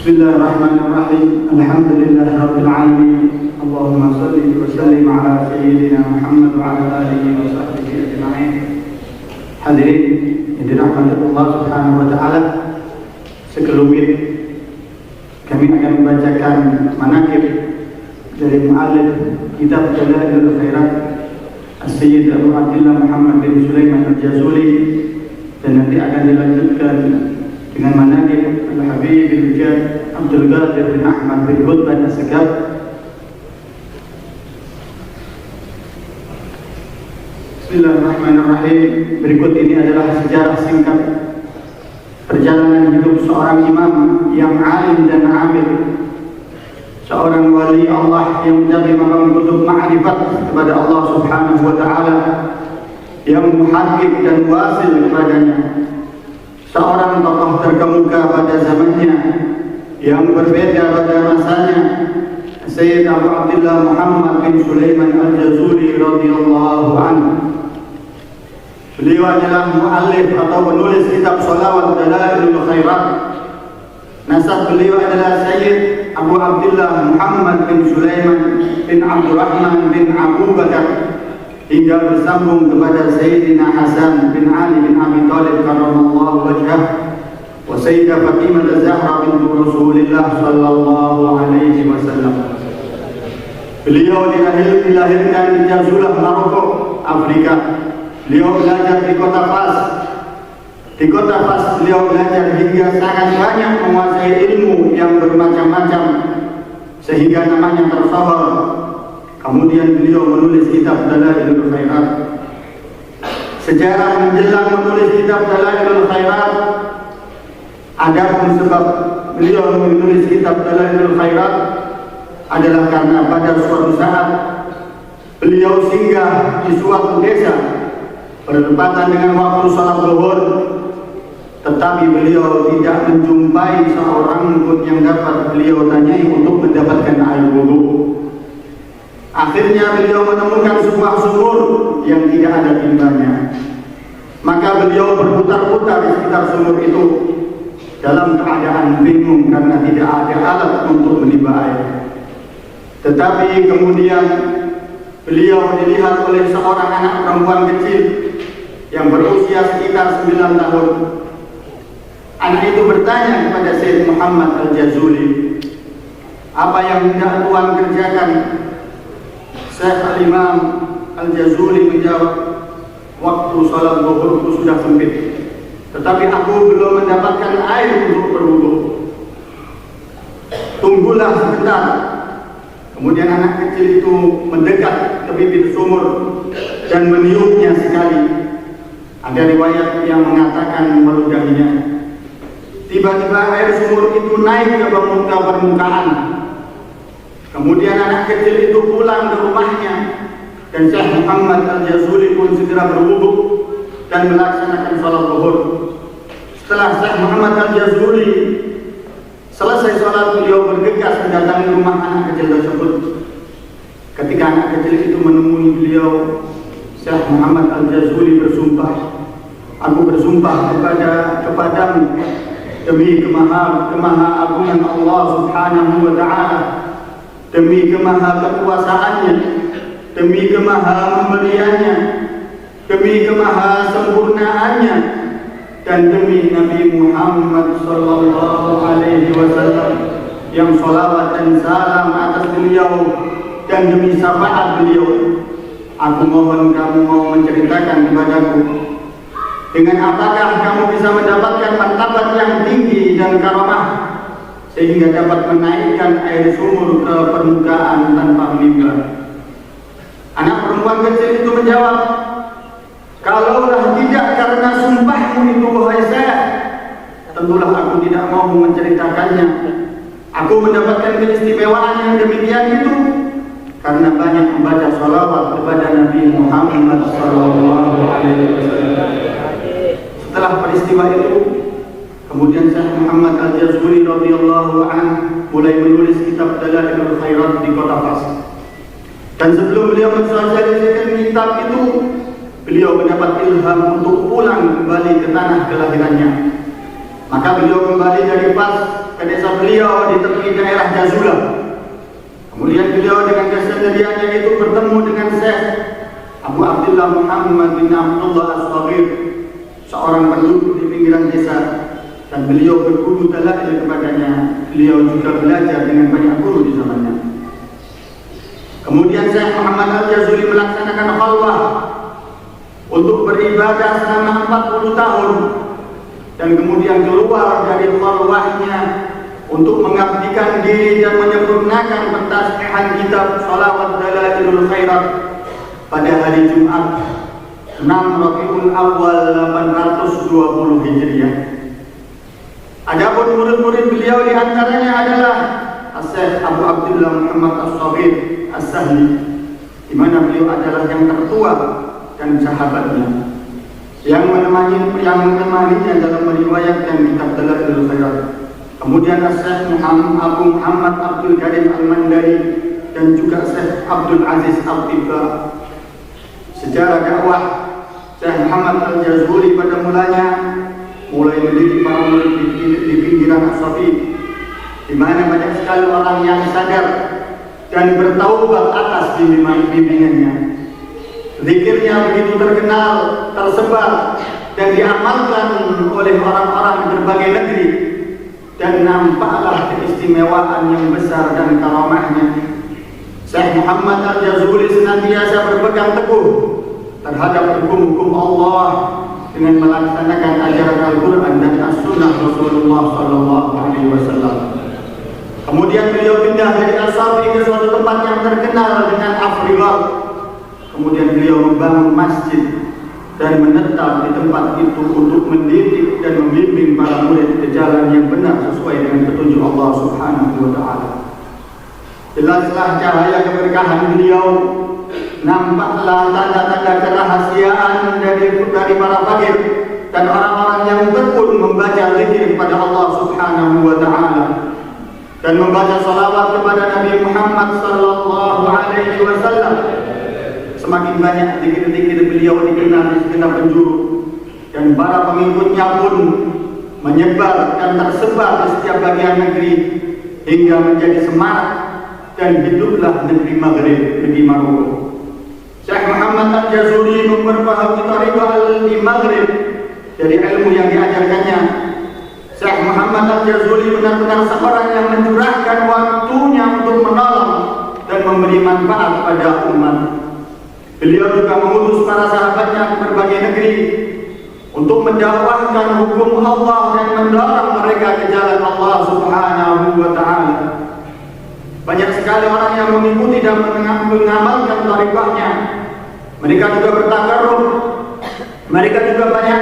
Bismillahirrahmanirrahim. Alhamdulillahirabbil alamin. Allahumma shalli wa sallim ala sayyidina Muhammad wa ala alihi wa sahbihi ajma'in. Hadirin yang dirahmati Allah Subhanahu wa taala, sekelumit kami akan membacakan manaqib dari muallif kitab Dalailul Khairat As-Sayyid Abu Abdullah Muhammad bin Sulaiman Al-Jazuli, dan nanti akan dilanjutkan dengan manaqib Al-Habib Al-Jad Abdul Qadir bin Ahmad bin Qutban As-Sagaf. Bismillahirrahmanirrahim. Berikut ini adalah sejarah singkat perjalanan hidup seorang imam yang alim dan amil, seorang wali Allah yang mencapai maqam qutub ma'rifat kepada Allah Subhanahu wa taala, yang muhaqqiq dan wasil kepadanya, seorang tokoh terkemuka pada zamannya yang berbeda pada masanya, Sayyid Abu Abdullah Muhammad bin Sulaiman Al-Jazuli radhiyallahu anhu. Beliau adalah muallif atau penulis kitab Shalawat Dalailul Khairat. Nasab beliau adalah Sayyid Abu Abdullah Muhammad bin Sulaiman bin Abdurrahman bin Abu Bakar, hingga bersambung kepada Sayyidina Hasan bin Ali bin Abi Thalib karramallahu wajhah, wa Sayyidah Fatimah Az-Zahra bintu Rasulillah sallallahu alaihi wasallam. Beliau dilahirkan di Jazulah, Maroko, Afrika. Beliau belajar di kota Fas. Di kota Fas beliau belajar hingga sangat banyak menguasai ilmu yang bermacam-macam sehingga namanya tersohor. Kemudian beliau menulis kitab Dalailul Khairat. Sejarah menjelang menulis kitab Dalailul Khairat, adapun sebab beliau menulis kitab Dalailul Khairat adalah karena pada suatu saat beliau singgah di suatu desa berdepatan dengan waktu salat zuhur, tetapi beliau tidak menjumpai seorang pun yang dapat beliau tanyai untuk mendapatkan air wudu. Akhirnya beliau menemukan sebuah sumur yang tidak ada timbanya. Maka beliau berputar-putar di sekitar sumur itu dalam keadaan bingung karena tidak ada alat untuk menimba air. Tetapi kemudian beliau dilihat oleh seorang anak perempuan kecil yang berusia sekitar 9 tahun. Anak itu bertanya kepada Sayyid Muhammad Al-Jazuli, "Apa yang hendak tuan kerjakan?" Syekh Al-Imam Al-Jazuli menjawab, "Waktu salat zuhurku sudah sempit, tetapi aku belum mendapatkan air untuk berwudu. Tunggulah sebentar." Kemudian anak kecil itu mendekat ke bibir sumur dan meniupnya sekali. Ada riwayat yang mengatakan meludahinya. Tiba-tiba air sumur itu naik ke permukaan. Kemudian anak kecil itu pulang ke rumahnya, dan Syekh Muhammad Al-Jazuli pun segera berwudu dan melaksanakan salat zuhur. Setelah Syekh Muhammad Al-Jazuli selesai salat, beliau bergegas mendatangi rumah anak kecil tersebut. Ketika anak kecil itu menemui beliau, Syekh Muhammad Al-Jazuli bersumpah, "Aku bersumpah kepadamu demi kemaha-agungan Allah Subhanahu wa taala, demi kemaha-kekuasaannya, demi kemaha-pemberiannya, demi kemaha-sempurnaannya, dan demi Nabi Muhammad sallallahu alaihi wasallam yang sholawat dan salam atas beliau, dan demi syafaat beliau, aku mohon kamu mau menceritakan kepadaku dengan apakah kamu bisa mendapatkan martabat yang tinggi dan karamah sehingga dapat menaikkan air sumur ke permukaan tanpa menimba." Anak perempuan kecil itu menjawab, "Kalaulah tidak karena sumpahmu itu, wahai Syekh, tentulah aku tidak mau menceritakannya. Aku mendapatkan keistimewaan yang demikian itu karena banyak membaca sholawat kepada Nabi Muhammad sallallahu alaihi wasallam." Setelah peristiwa itu, kemudian Syekh Muhammad Al-Jazuli radhiyallahu anhu mulai menulis kitab Dalailul Khairat di kota Fas. Dan sebelum beliau mensosialisasikan kitab itu, beliau mendapat ilham untuk pulang kembali ke tanah kelahirannya. Maka beliau kembali dari Fas ke desa beliau di tepi daerah Jazula. Kemudian beliau dengan kesendiriannya itu bertemu dengan Syekh Abu Abdullah Muhammad bin Abdullah As-Saghir, seorang penduduk di pinggiran desa, dan beliau berguru dalail kepadanya. Beliau juga belajar dengan banyak guru di zamannya. Kemudian Syekh Muhammad Al-Jazuli melaksanakan khalwah untuk beribadah selama 40 tahun, dan kemudian keluar dari khalwahnya untuk mengabdikan diri dan menyempurnakan pentasbihan kitab Shalawat Dalailul Khairat pada hari Jumat 6 Rabiul Awal 820 Hijriah. Adapun murid-murid beliau di antaranya adalah Syekh Abu Abdullah Muhammad As-Saghir As-Sahli, di mana beliau adalah yang tertua dan sahabatnya yang menemaninya dalam meriwayatkan kitab Dalailul Khairat. Kemudian Syekh Abu Muhammad Abdul Karim Al-Mandari dan juga Syekh Abdul Aziz Al-Tibba. Sejarah dakwah Syekh Muhammad Al-Jazuli pada mulanya mulai mendidik para murid di pinggiran As-Safi, di mana banyak sekali orang yang sadar dan bertaubat atas bimbingannya. Zikirnya begitu terkenal, tersebar, dan diamalkan oleh orang-orang di berbagai negeri, dan nampaklah keistimewaan yang besar dan karamahnya. Syekh Muhammad Al-Jazuli senantiasa berpegang teguh terhadap hukum-hukum Allah dengan melaksanakan ajaran Al-Quran dan As-Sunnah Rasulullah SAW. Kemudian beliau pindah dari As-Safi ke suatu tempat yang terkenal dengan Afriqah. Kemudian beliau membangun masjid dan menetap di tempat itu untuk mendidik dan membimbing para murid ke jalan yang benar sesuai dengan petunjuk Allah Subhanahu wa Ta'ala. Jelaslah cahaya keberkahan beliau, nampaklah tanda-tanda kerahasiaan dari para fakir dan orang-orang yang tekun membaca zikir kepada Allah Subhanahu wa Ta'ala dan membaca salawat kepada Nabi Muhammad sallallahu alaihi wasallam. Semakin banyak zikir-zikir beliau dikenal di segenap penjuru, dan para pengikutnya pun menyebar dan tersebar di setiap bagian negeri hingga menjadi semarak dan hiduplah negeri Maghrib, negeri Maroko. Syekh Muhammad Al-Jazuli memperpahami tariqah al-Maghrib dari ilmu yang diajarkannya. Syekh Muhammad Al-Jazuli benar-benar seorang yang mencurahkan waktunya untuk menolong dan memberi manfaat pada umat. Beliau juga mengutus para sahabatnya ke berbagai negeri untuk mendakwahkan hukum Allah dan mendorong mereka ke jalan Allah Subhanahu wa Ta'ala. Banyak sekali orang yang mengikuti dan mengamalkan tariqahnya. Mereka juga bertakarruf, mereka juga banyak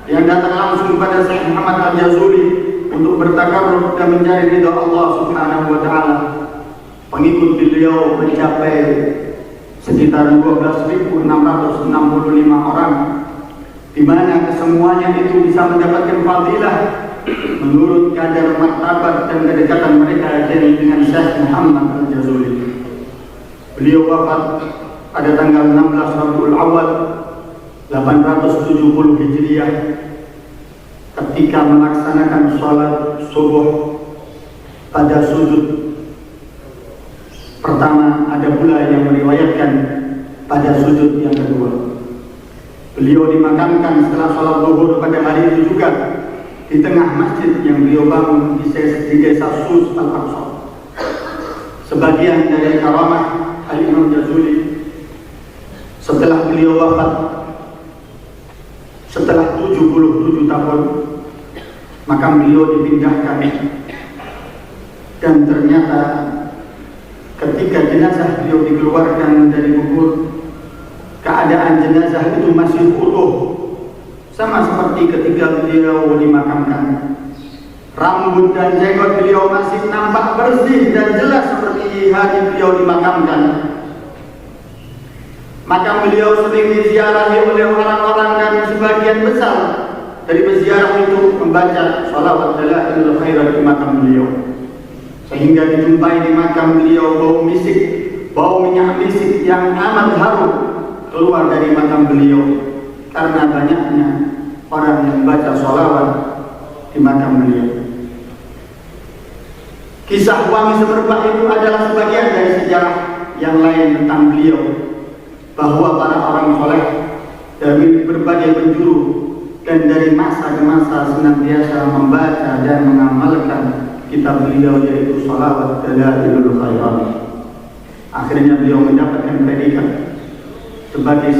yang datang langsung kepada Syekh Muhammad Al-Jazuli untuk bertakarruf dan mencari ridha Allah Subhanahu wa Ta'ala. Pengikut beliau mencapai sekitar 12.665 orang, di mana kesemuanya itu bisa mendapatkan fadilah menurut kadar martabat dan kedekatan mereka dengan Syekh Muhammad Al-Jazuli. Beliau wafat pada tanggal 16 Rabiul Awal 870 Hijriah ketika melaksanakan sholat subuh pada sujud pertama. Ada pula yang meriwayatkan pada sujud yang kedua. Beliau dimakamkan setelah sholat zuhur pada hari itu juga di tengah masjid yang beliau bangun di desa Sus Al-Aqsa. Sebagian dari karamah Al-Imam Jazuli, setelah beliau wafat setelah 77 tahun, maka beliau dipindahkan, dan ternyata ketika jenazah beliau dikeluarkan dari kubur, keadaan jenazah itu masih utuh, sama seperti ketika beliau dimakamkan. Rambut dan jenggot beliau masih nampak bersih dan jelas seperti hari beliau dimakamkan. Makam beliau sering diziarahi oleh orang-orang, dan sebagian besar dari peziarah itu membaca sholawat Dalailul Khairat di makam beliau, sehingga dijumpai di makam beliau bau minyak misik yang amat harum keluar dari makam beliau karena banyaknya orang yang membaca sholawat di makam beliau. Kisah wangi semerbak itu adalah sebagian dari sejarah yang lain tentang beliau, bahwa para orang soleh dari berbagai penjuru dan dari masa ke masa senantiasa membaca dan mengamalkan kitab beliau, yaitu Shalawat Dalailul Khairat. Akhirnya beliau mendapatkan predikat sebagai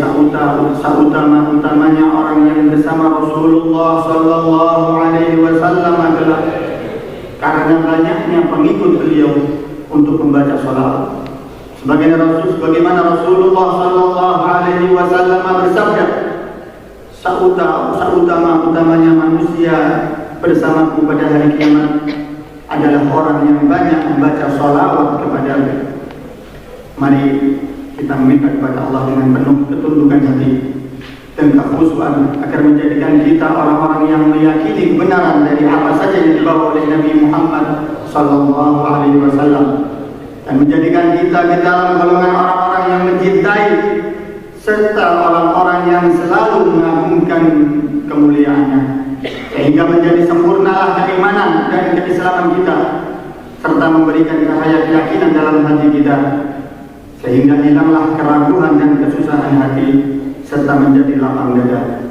seutama-utamanya orang yang bersama Rasulullah Sallallahu Alaihi Wasallam adalah karena banyaknya pengikut beliau untuk membaca sholawat. Sebagaimana Rasulullah Sallallahu Alaihi Wasallam bersabda, seutama-utamanya manusia bersamaku pada hari kiamat adalah orang yang banyak membaca sholawat kepada-Nya. Mari kita meminta kepada Allah dengan penuh ketundukan hati dan kekhusyuan agar menjadikan kita orang-orang yang meyakini kebenaran dari apa saja yang dibawa oleh Nabi Muhammad Sallallahu Alaihi Wasallam, dan menjadikan kita ke dalam golongan orang-orang yang mencintai serta orang-orang yang selalu mengagungkan kemuliaannya, sehingga menjadi sempurnalah keimanan dan keislaman kita, serta memberikan cahaya keyakinan dalam hati kita, sehingga hilanglah keraguan dan kesusahan hati, serta menjadi lapang dada.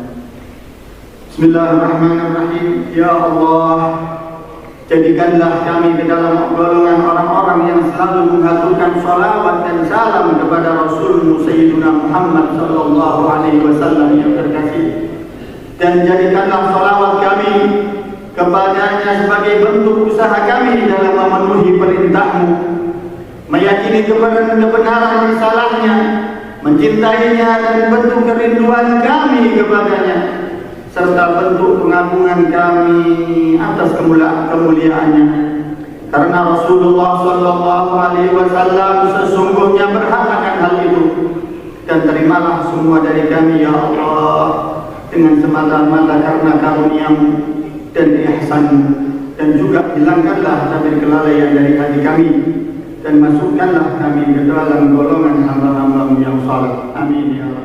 Bismillahirrahmanirrahim. Ya Allah, jadikanlah kami ke dalam golongan orang-orang yang selalu menghaturkan salawat dan salam kepada Rasulmu Sayyidina Muhammad Sallallahu Alaihi Wasallam yang terkasih, dan jadikanlah salawat kami kepadanya sebagai bentuk usaha kami dalam memenuhi perintah-Mu, meyakini kebenaran risalahnya, mencintainya, dan bentuk kerinduan kami kepadanya, serta bentuk pengagungan kami atas kemuliaannya. Karena Rasulullah Sallallahu Alaihi Wasallam sesungguhnya berhak akan hal itu. Dan terimalah semua dari kami ya Allah dengan semata-mata karena karunia-Mu dan ihsan-Mu, dan juga hilangkanlah tabir kelalaian dari hati kami, dan masukkanlah kami ke dalam golongan hamba-hamba-Mu yang saleh. Amin ya Allah.